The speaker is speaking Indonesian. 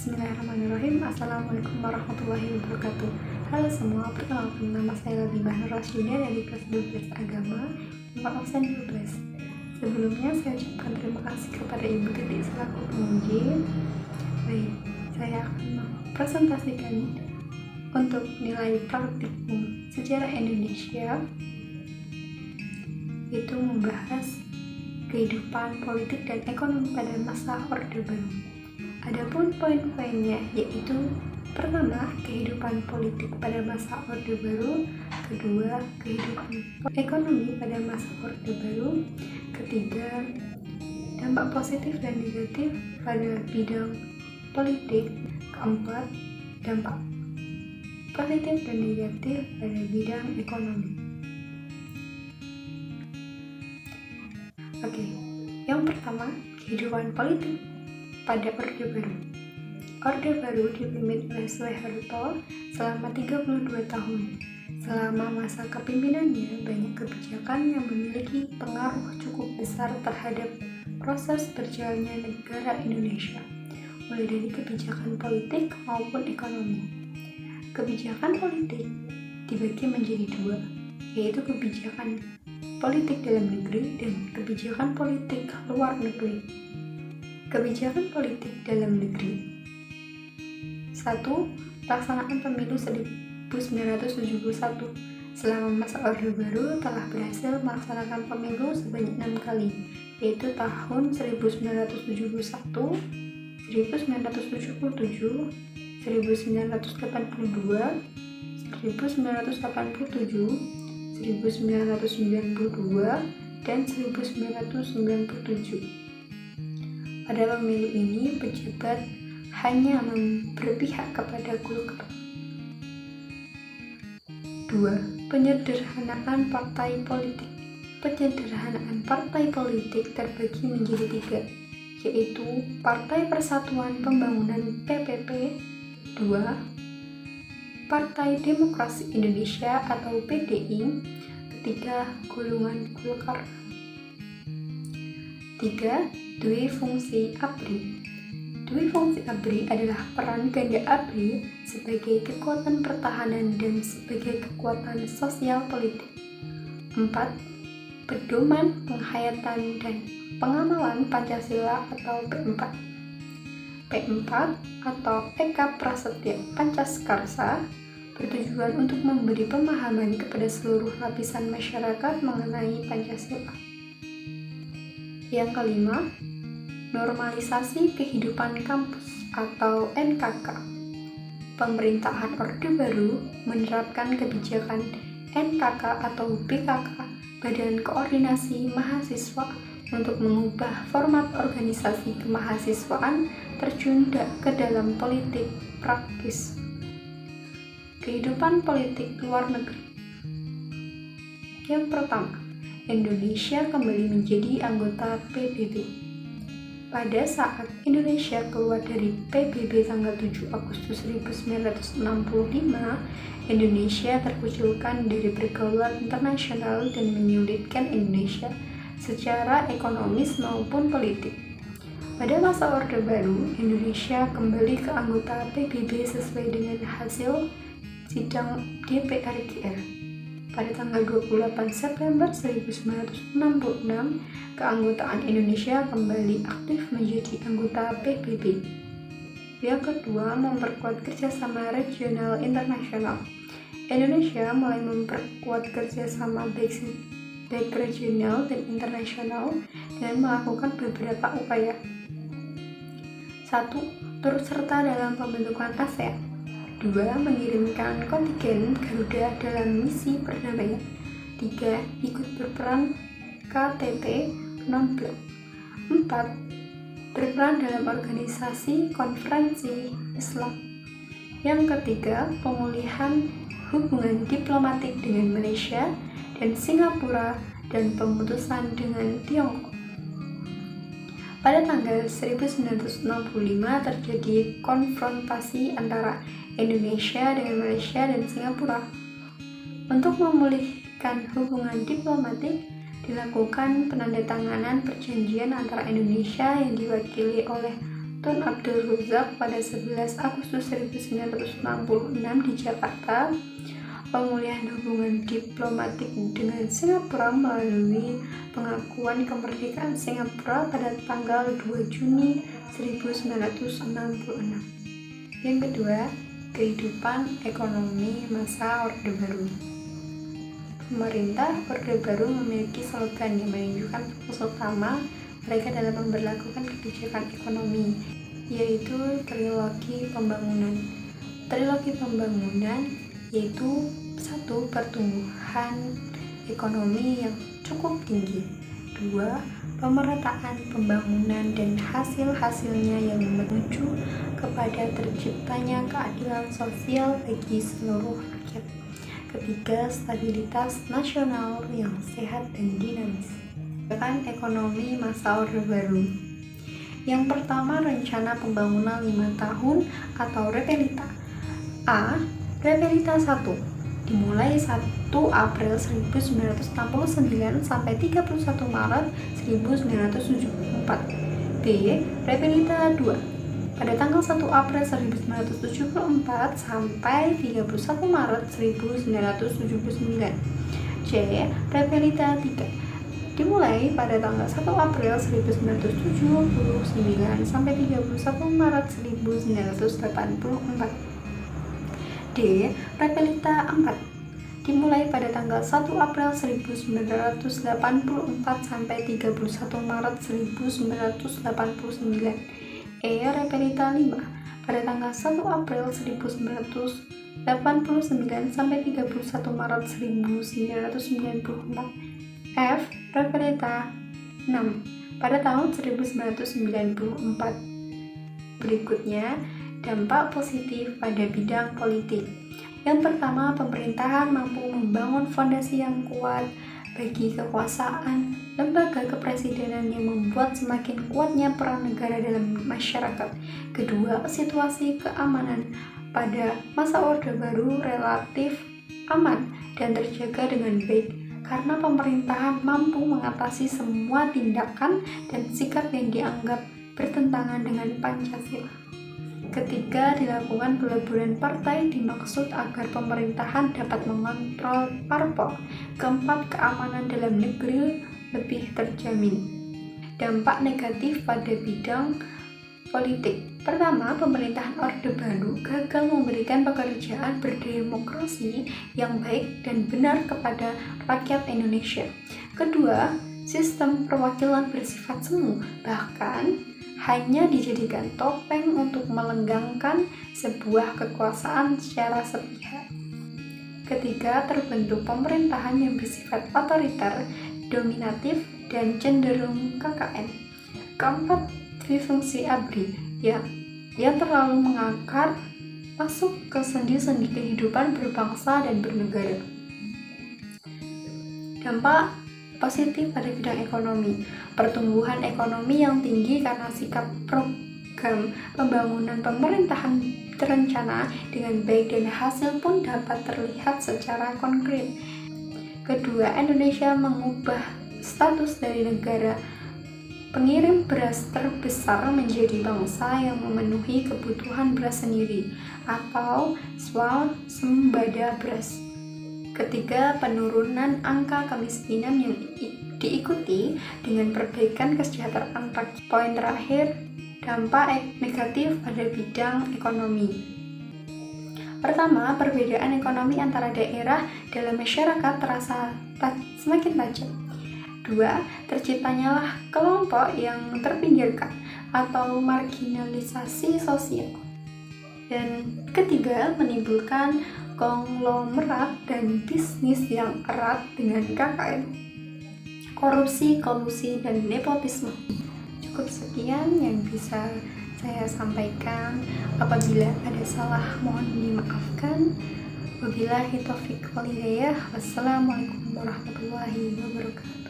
Bismillahirrahmanirrahim. Assalamualaikum warahmatullahi wabarakatuh. Halo semua, perkenalkan nama saya Labibah Nur Rasyidah dari kelas 12 Agama, nomor absen 12. Sebelumnya saya ucapkan terima kasih kepada Ibu Titik selaku penguji. Baik, saya akan mempresentasikan untuk nilai praktikum sejarah Indonesia, itu membahas kehidupan politik dan ekonomi pada masa Orde Baru. Adapun poin-poinnya yaitu: pertama, kehidupan politik pada masa Orde Baru; kedua, kehidupan ekonomi pada masa Orde Baru; ketiga, dampak positif dan negatif pada bidang politik; keempat, dampak positif dan negatif pada bidang ekonomi. Oke, yang pertama, kehidupan politik pada Orde Baru. Orde Baru dipimpin oleh Soeharto selama 32 tahun. Selama masa kepemimpinannya, banyak kebijakan yang memiliki pengaruh cukup besar terhadap proses berjalannya negara Indonesia, mulai dari kebijakan politik maupun ekonomi. Kebijakan politik dibagi menjadi dua, yaitu kebijakan politik dalam negeri dan kebijakan politik luar negeri. Kebijakan politik dalam negeri: 1. Pelaksanaan pemilu 1971. Selama masa Orde Baru telah berhasil melaksanakan pemilu sebanyak 6 kali, yaitu tahun 1971, 1977, 1982, 1987, 1992, dan 1997. Pada pemilu ini, pejabat hanya berpihak kepada Golkar. 2. Penyederhanaan partai politik. Penyederhanaan partai politik terbagi menjadi 3, yaitu Partai Persatuan Pembangunan PPP; 2. Partai Demokrasi Indonesia atau PDI; 3. Golongan Golkar. 3. Dwi fungsi ABRI. Dwi fungsi ABRI adalah peran ganda ABRI sebagai kekuatan pertahanan dan sebagai kekuatan sosial politik. 4. Pedoman, penghayatan, dan pengamalan Pancasila atau P4. P4 atau Eka Prasetya Pancaskarsa bertujuan untuk memberi pemahaman kepada seluruh lapisan masyarakat mengenai Pancasila. Yang kelima, normalisasi kehidupan kampus atau NKK. Pemerintahan Orde Baru menerapkan kebijakan NKK atau BKK, Badan Koordinasi Mahasiswa, untuk mengubah format organisasi kemahasiswaan terjun ke dalam politik praktis. Kehidupan politik luar negeri. Yang pertama, Indonesia kembali menjadi anggota PBB. Pada saat Indonesia keluar dari PBB tanggal 7 Agustus 1965, Indonesia terkucilkan dari pergaulan internasional dan menyulitkan Indonesia secara ekonomis maupun politik. Pada masa Orde Baru, Indonesia kembali ke anggota PBB sesuai dengan hasil sidang DPR-GR. Pada tanggal 28 September 1966, keanggotaan Indonesia kembali aktif menjadi anggota PBB. Yang kedua, memperkuat kerjasama regional internasional. Indonesia mulai memperkuat kerjasama baik regional dan internasional dengan melakukan beberapa upaya. 1. Turut serta dalam pembentukan ASEAN. 2. Mengirimkan kontingen Garuda dalam misi perdamaian. 3. Ikut berperan KTT non-blok. 4. Berperan dalam organisasi konferensi Islam. Yang ketiga, pemulihan hubungan diplomatik dengan Malaysia dan Singapura dan pemutusan dengan Tiongkok. Pada tanggal 1965 terjadi konfrontasi antara Indonesia dengan Malaysia dan Singapura. Untuk memulihkan hubungan diplomatik, dilakukan penandatanganan perjanjian antara Indonesia yang diwakili oleh Tun Abdul Razak pada 11 Agustus 1966 di Jakarta, pemulihan hubungan diplomatik dengan Singapura melalui pengakuan kemerdekaan Singapura pada tanggal 2 Juni 1966. Yang kedua, kehidupan ekonomi masa Orde Baru. Pemerintah Orde Baru memiliki slogan yang menunjukkan fokus utama mereka dalam memberlakukan kebijakan ekonomi, yaitu trilogi pembangunan. Trilogi pembangunan yaitu 1. Pertumbuhan ekonomi yang cukup tinggi, 2. Pemerataan pembangunan dan hasil-hasilnya yang menuju kepada terciptanya keadilan sosial bagi seluruh rakyat, ketiga, stabilitas nasional yang sehat dan dinamis. Ekonomi masa Orde Baru. Yang pertama, rencana pembangunan 5 tahun atau Repelita. A. Repelita 1 dimulai 1 April 1969 sampai 31 Maret 1974. B. Repelita 2 pada tanggal 1 April 1974 sampai 31 Maret 1979. C. Repelita 3 dimulai pada tanggal 1 April 1979 sampai 31 Maret 1984. D. Repelita 4 dimulai pada tanggal 1 April 1984 sampai 31 Maret 1989. E. Repelita 5 pada tanggal 1 April 1989 sampai 31 Maret 1994. F. Repelita 6 pada tahun 1994. Berikutnya, dampak positif pada bidang politik. Yang pertama, pemerintahan mampu membangun fondasi yang kuat bagi kekuasaan lembaga kepresidenan yang membuat semakin kuatnya peran negara dalam masyarakat. Kedua, situasi keamanan pada masa Orde Baru relatif aman dan terjaga dengan baik karena pemerintahan mampu mengatasi semua tindakan dan sikap yang dianggap bertentangan dengan Pancasila. Ketiga, dilakukan peleburan partai dimaksud agar pemerintahan dapat mengontrol parpol. Keempat, keamanan dalam negeri lebih terjamin. Dampak negatif pada bidang politik. Pertama, pemerintahan Orde Baru gagal memberikan pekerjaan berdemokrasi yang baik dan benar kepada rakyat Indonesia. Kedua, sistem perwakilan bersifat semu, bahkan hanya dijadikan topeng untuk melenggangkan sebuah kekuasaan secara sepihak. Ketiga, terbentuk pemerintahan yang bersifat otoriter, dominatif, dan cenderung KKN. Keempat, fungsi ABRI yang terlalu mengakar masuk ke sendi-sendi kehidupan berbangsa dan bernegara. Dampak positif pada bidang ekonomi. Pertumbuhan ekonomi yang tinggi karena sikap program pembangunan pemerintahan terencana dengan baik dan hasil pun dapat terlihat secara konkret. Kedua, Indonesia mengubah status dari negara pengirim beras terbesar menjadi bangsa yang memenuhi kebutuhan beras sendiri atau swasembada beras. Ketiga, penurunan angka kemiskinan yang diikuti dengan perbaikan kesejahteraan rakyat. Poin terakhir, dampak negatif pada bidang ekonomi. Pertama, perbedaan ekonomi antara daerah dalam masyarakat terasa semakin tajam. Dua, terciptanya kelompok yang terpinggirkan atau marginalisasi sosial. Dan ketiga, menimbulkan konglomerat dan bisnis yang erat dengan KKN, korupsi, kolusi, dan nepotisme. Cukup sekian yang bisa saya sampaikan. Apabila ada salah, mohon dimaafkan. Wabillahi taufiq wal hidayah. Wassalamualaikum warahmatullahi wabarakatuh.